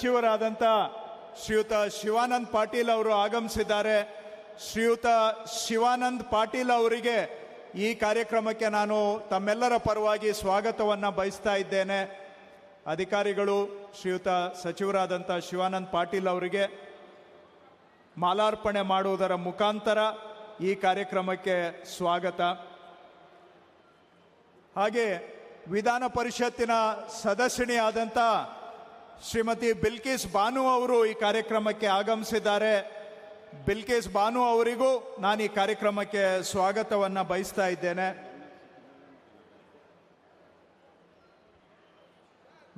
ಸಚಿವರಾದಂಥ ಶ್ರೀಯುತ ಶಿವಾನಂದ್ ಪಾಟೀಲ್ ಅವರು ಆಗಮಿಸಿದ್ದಾರೆ. ಶ್ರೀಯುತ ಶಿವಾನಂದ್ ಪಾಟೀಲ್ ಅವರಿಗೆ ಈ ಕಾರ್ಯಕ್ರಮಕ್ಕೆ ನಾನು ತಮ್ಮೆಲ್ಲರ ಪರವಾಗಿ ಸ್ವಾಗತವನ್ನು ಬಯಸ್ತಾ ಇದ್ದೇನೆ. ಅಧಿಕಾರಿಗಳು ಶ್ರೀಯುತ ಸಚಿವರಾದಂಥ ಶಿವಾನಂದ್ ಪಾಟೀಲ್ ಅವರಿಗೆ ಮಾಲಾರ್ಪಣೆ ಮಾಡುವುದರ ಮುಖಾಂತರ ಈ ಕಾರ್ಯಕ್ರಮಕ್ಕೆ ಸ್ವಾಗತ. ಹಾಗೆ ವಿಧಾನ ಪರಿಷತ್ತಿನ ಸದಸ್ಯಣಿ ಆದಂಥ ಶ್ರೀಮತಿ ಬಿಲ್ಕಿಸ್ ಬಾನು ಅವರು ಈ ಕಾರ್ಯಕ್ರಮಕ್ಕೆ ಆಗಮಿಸಿದ್ದಾರೆ. ಬಿಲ್ಕಿಸ್ ಬಾನು ಅವರಿಗೂ ನಾನು ಈ ಕಾರ್ಯಕ್ರಮಕ್ಕೆ ಸ್ವಾಗತವನ್ನು ಬಯಸ್ತಾ ಇದ್ದೇನೆ.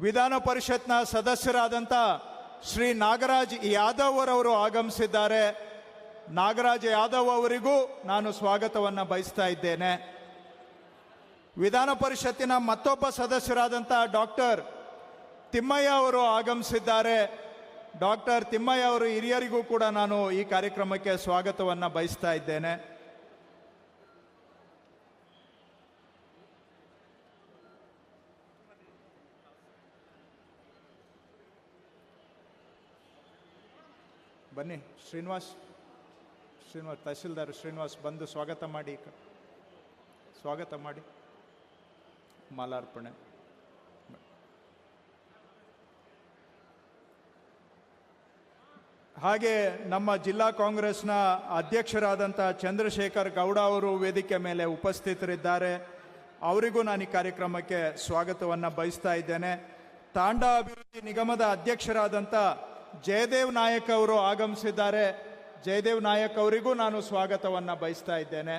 ವಿಧಾನ ಪರಿಷತ್ನ ಸದಸ್ಯರಾದಂಥ ಶ್ರೀ ನಾಗರಾಜ್ ಯಾದವ್ ಅವರವರು ಆಗಮಿಸಿದ್ದಾರೆ. ನಾಗರಾಜ್ ಯಾದವ್ ಅವರಿಗೂ ನಾನು ಸ್ವಾಗತವನ್ನು ಬಯಸ್ತಾ ಇದ್ದೇನೆ. ವಿಧಾನ ಪರಿಷತ್ತಿನ ಮತ್ತೊಬ್ಬ ಸದಸ್ಯರಾದಂಥ ಡಾಕ್ಟರ್ ತಿಮ್ಮಯ್ಯ ಅವರು ಆಗಮಿಸಿದ್ದಾರೆ. ಡಾಕ್ಟರ್ ತಿಮ್ಮಯ್ಯ ಅವರು ಹಿರಿಯರಿಗೂ ಕೂಡ ನಾನು ಈ ಕಾರ್ಯಕ್ರಮಕ್ಕೆ ಸ್ವಾಗತವನ್ನು ಬಯಸ್ತಾ ಇದ್ದೇನೆ. ಬನ್ನಿ ಶ್ರೀನಿವಾಸ್ ತಹಸೀಲ್ದಾರ್ ಶ್ರೀನಿವಾಸ್ ಬಂದು ಸ್ವಾಗತ ಮಾಡಿ ಮಾಲಾರ್ಪಣೆ. ಹಾಗೆ ನಮ್ಮ ಜಿಲ್ಲಾ ಕಾಂಗ್ರೆಸ್ನ ಅಧ್ಯಕ್ಷರಾದಂಥ ಚಂದ್ರಶೇಖರ್ ಗೌಡ ಅವರು ವೇದಿಕೆ ಮೇಲೆ ಉಪಸ್ಥಿತರಿದ್ದಾರೆ. ಅವರಿಗೂ ನಾನು ಈ ಕಾರ್ಯಕ್ರಮಕ್ಕೆ ಸ್ವಾಗತವನ್ನು ಬಯಸ್ತಾ ಇದ್ದೇನೆ. ತಾಂಡಾ ಅಭಿವೃದ್ಧಿ ನಿಗಮದ ಅಧ್ಯಕ್ಷರಾದಂಥ ಜಯದೇವ್ ನಾಯಕ್ ಅವರು ಆಗಮಿಸಿದ್ದಾರೆ. ಜಯದೇವ್ ನಾಯಕ್ ಅವರಿಗೂ ನಾನು ಸ್ವಾಗತವನ್ನು ಬಯಸ್ತಾ ಇದ್ದೇನೆ.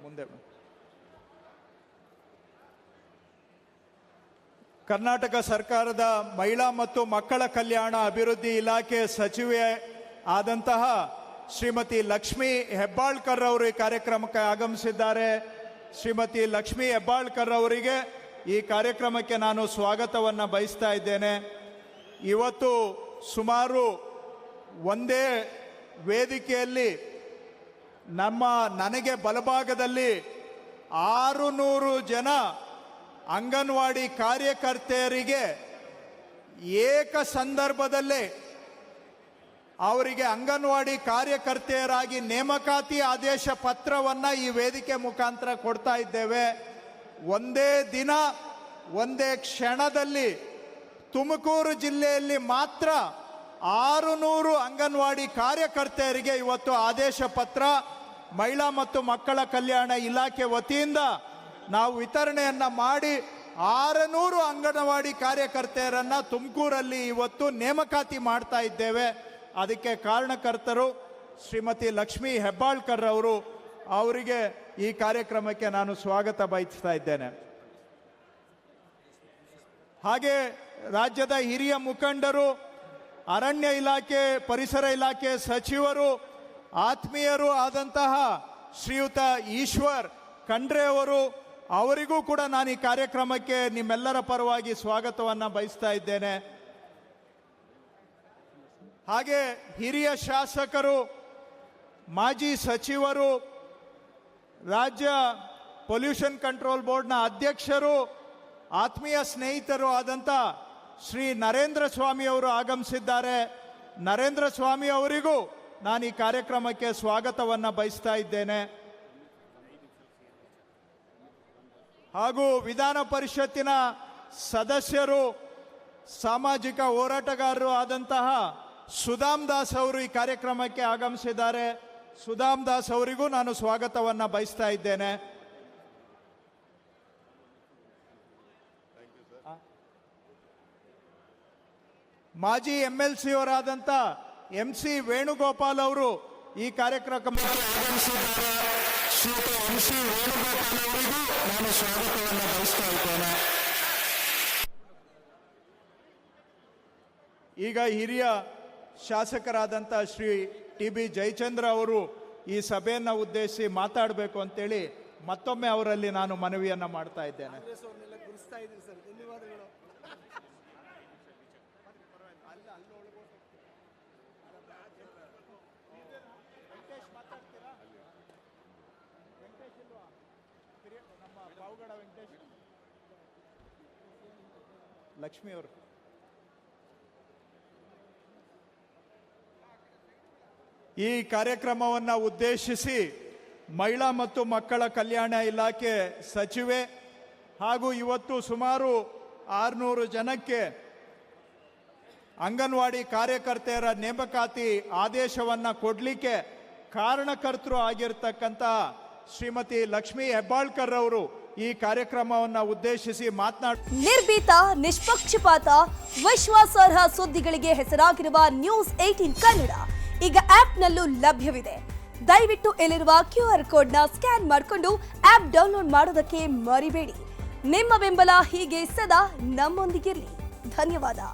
ಮುಂದೆ ಕರ್ನಾಟಕ ಸರ್ಕಾರದ ಮಹಿಳಾ ಮತ್ತು ಮಕ್ಕಳ ಕಲ್ಯಾಣ ಅಭಿವೃದ್ಧಿ ಇಲಾಖೆ ಸಚಿವೆ ಆದಂತಹ ಶ್ರೀಮತಿ ಲಕ್ಷ್ಮೀ ಹೆಬ್ಬಾಳ್ಕರ್ ಅವರು ಈ ಕಾರ್ಯಕ್ರಮಕ್ಕೆ ಆಗಮಿಸಿದ್ದಾರೆ. ಶ್ರೀಮತಿ ಲಕ್ಷ್ಮೀ ಹೆಬ್ಬಾಳ್ಕರ್ ಅವರಿಗೆ ಈ ಕಾರ್ಯಕ್ರಮಕ್ಕೆ ನಾನು ಸ್ವಾಗತವನ್ನು ಬಯಸ್ತಾ ಇದ್ದೇನೆ. ಇವತ್ತು ಸುಮಾರು ಒಂದೇ ವೇದಿಕೆಯಲ್ಲಿ ನನಗೆ ಬಲಭಾಗದಲ್ಲಿ 600 ಜನ ಅಂಗನವಾಡಿ ಕಾರ್ಯಕರ್ತೆಯರಿಗೆ ಏಕ ಸಂದರ್ಭದಲ್ಲೇ ಅವರಿಗೆ ಅಂಗನವಾಡಿ ಕಾರ್ಯಕರ್ತೆಯರಾಗಿ ನೇಮಕಾತಿ ಆದೇಶ ಪತ್ರವನ್ನು ಈ ವೇದಿಕೆ ಮುಖಾಂತರ ಕೊಡ್ತಾ ಇದ್ದೇವೆ. ಒಂದೇ ದಿನ ಒಂದೇ ಕ್ಷಣದಲ್ಲಿ ತುಮಕೂರು ಜಿಲ್ಲೆಯಲ್ಲಿ ಮಾತ್ರ 600 ಅಂಗನವಾಡಿ ಕಾರ್ಯಕರ್ತೆಯರಿಗೆ ಇವತ್ತು ಆದೇಶ ಪತ್ರ ಮಹಿಳಾ ಮತ್ತು ಮಕ್ಕಳ ಕಲ್ಯಾಣ ಇಲಾಖೆ ವತಿಯಿಂದ ನಾವು ವಿತರಣೆಯನ್ನು ಮಾಡಿ 600 ಅಂಗನವಾಡಿ ಕಾರ್ಯಕರ್ತೆಯರನ್ನು ತುಮಕೂರಲ್ಲಿ ಇವತ್ತು ನೇಮಕಾತಿ ಮಾಡ್ತಾ ಇದ್ದೇವೆ. ಅದಕ್ಕೆ ಕಾರಣಕರ್ತರು ಶ್ರೀಮತಿ ಲಕ್ಷ್ಮೀ ಹೆಬ್ಬಾಳ್ಕರ್ ಅವರು. ಅವರಿಗೆ ಈ ಕಾರ್ಯಕ್ರಮಕ್ಕೆ ನಾನು ಸ್ವಾಗತ ಬಯಸ್ತಾ ಇದ್ದೇನೆ. ಹಾಗೆ ರಾಜ್ಯದ ಹಿರಿಯ ಮುಖಂಡರು, ಅರಣ್ಯ ಇಲಾಖೆ, ಪರಿಸರ ಇಲಾಖೆ ಸಚಿವರು, ಆತ್ಮೀಯರು ಆದಂತಹ ಶ್ರೀಯುತ ಈಶ್ವರ್ ಖಂಡ್ರೆ ಅವರಿಗೂ ಕೂಡ ನಾನು ಈ ಕಾರ್ಯಕ್ರಮಕ್ಕೆ ನಿಮ್ಮೆಲ್ಲರ ಪರವಾಗಿ ಸ್ವಾಗತವನ್ನು ಬಯಸ್ತಾ ಇದ್ದೇನೆ. ಹಾಗೆ ಹಿರಿಯ ಶಾಸಕರು, ಮಾಜಿ ಸಚಿವರು, ರಾಜ್ಯ ಪೊಲ್ಯೂಷನ್ ಕಂಟ್ರೋಲ್ ಬೋರ್ಡ್ನ ಅಧ್ಯಕ್ಷರು, ಆತ್ಮೀಯ ಸ್ನೇಹಿತರು ಆದಂಥ ಶ್ರೀ ನರೇಂದ್ರ ಸ್ವಾಮಿ ಅವರು ಆಗಮಿಸಿದ್ದಾರೆ. ನರೇಂದ್ರ ಸ್ವಾಮಿ ಅವರಿಗೂ ನಾನು ಈ ಕಾರ್ಯಕ್ರಮಕ್ಕೆ ಸ್ವಾಗತವನ್ನು ಬಯಸ್ತಾ ಇದ್ದೇನೆ. ಹಾಗೂ ವಿಧಾನ ಪರಿಷತ್ತಿನ ಸದಸ್ಯರು, ಸಾಮಾಜಿಕ ಹೋರಾಟಗಾರರು ಆದಂತಹ ಸುಧಾಮ್ ದಾಸ್ ಅವರು ಈ ಕಾರ್ಯಕ್ರಮಕ್ಕೆ ಆಗಮಿಸಿದ್ದಾರೆ. ಸುಧಾಮ್ ದಾಸ್ ಅವರಿಗೂ ನಾನು ಸ್ವಾಗತವನ್ನು ಬಯಸ್ತಾ ಇದ್ದೇನೆ. ಮಾಜಿ MLC ಅವರಾದಂಥ MC ವೇಣುಗೋಪಾಲ್ ಅವರು ಈ ಕಾರ್ಯಕ್ರಮಕ್ಕೆ ಆಗಮಿಸಿದ್ದಾರೆ. ಶ್ರೀಯುತ MC ವೇಣುಗೋಪಾಲ್ ಅವರಿಗೂ ನಾನು ಸ್ವಾಗತವನ್ನು ಬಯಸ್ತಾ ಇದ್ದೇನೆ. ಈಗ ಹಿರಿಯ ಶಾಸಕರಾದಂಥ ಶ್ರೀ TB ಜಯಚಂದ್ರ ಅವರು ಈ ಸಭೆಯನ್ನು ಉದ್ದೇಶಿಸಿ ಮಾತಾಡಬೇಕು ಅಂತೇಳಿ ಮತ್ತೊಮ್ಮೆ ಅವರಲ್ಲಿ ನಾನು ಮನವಿಯನ್ನು ಮಾಡ್ತಾ ಇದ್ದೇನೆ. ಲಕ್ಷ್ಮಿ ಅವರು ಈ ಕಾರ್ಯಕ್ರಮವನ್ನು ಉದ್ದೇಶಿಸಿ ಮಹಿಳಾ ಮತ್ತು ಮಕ್ಕಳ ಕಲ್ಯಾಣ ಇಲಾಖೆ ಸಚಿವೆ ಹಾಗೂ ಇವತ್ತು ಸುಮಾರು 600 ಜನಕ್ಕೆ ಅಂಗನವಾಡಿ ಕಾರ್ಯಕರ್ತೆಯರ ನೇಮಕಾತಿ ಆದೇಶವನ್ನು ಕೊಡಲಿಕ್ಕೆ ಕಾರಣಕರ್ತರು ಆಗಿರ್ತಕ್ಕಂಥ ಶ್ರೀಮತಿ ಲಕ್ಷ್ಮೀ ಹೆಬ್ಬಾಳ್ಕರ್ ಅವರು ಈ ಕಾರ್ಯಕ್ರಮವನ್ನು ಉದ್ದೇಶಿಸಿ ನಿರ್ಭೀತ, ನಿಷ್ಪಕ್ಷಪಾತ, ವಿಶ್ವಾಸಾರ್ಹ ಸುದ್ದಿಗಳಿಗೆ ಹೆಸರಾಗಿರುವ ನ್ಯೂಸ್ 18 ಕನ್ನಡ ಈಗ ಆಪ್ನಲ್ಲೂ ಲಭ್ಯವಿದೆ. ದಯವಿಟ್ಟು ಇಲ್ಲಿರುವ QR ಕೋಡ್ನ ಸ್ಕ್ಯಾನ್ ಮಾಡಿಕೊಂಡು ಆಪ್ ಡೌನ್ಲೋಡ್ ಮಾಡೋದಕ್ಕೆ ಮರಿಬೇಡಿ. ನಿಮ್ಮ ಬೆಂಬಲ ಹೀಗೆ ಸದಾ ನಮ್ಮೊಂದಿಗಿರಲಿ. ಧನ್ಯವಾದ.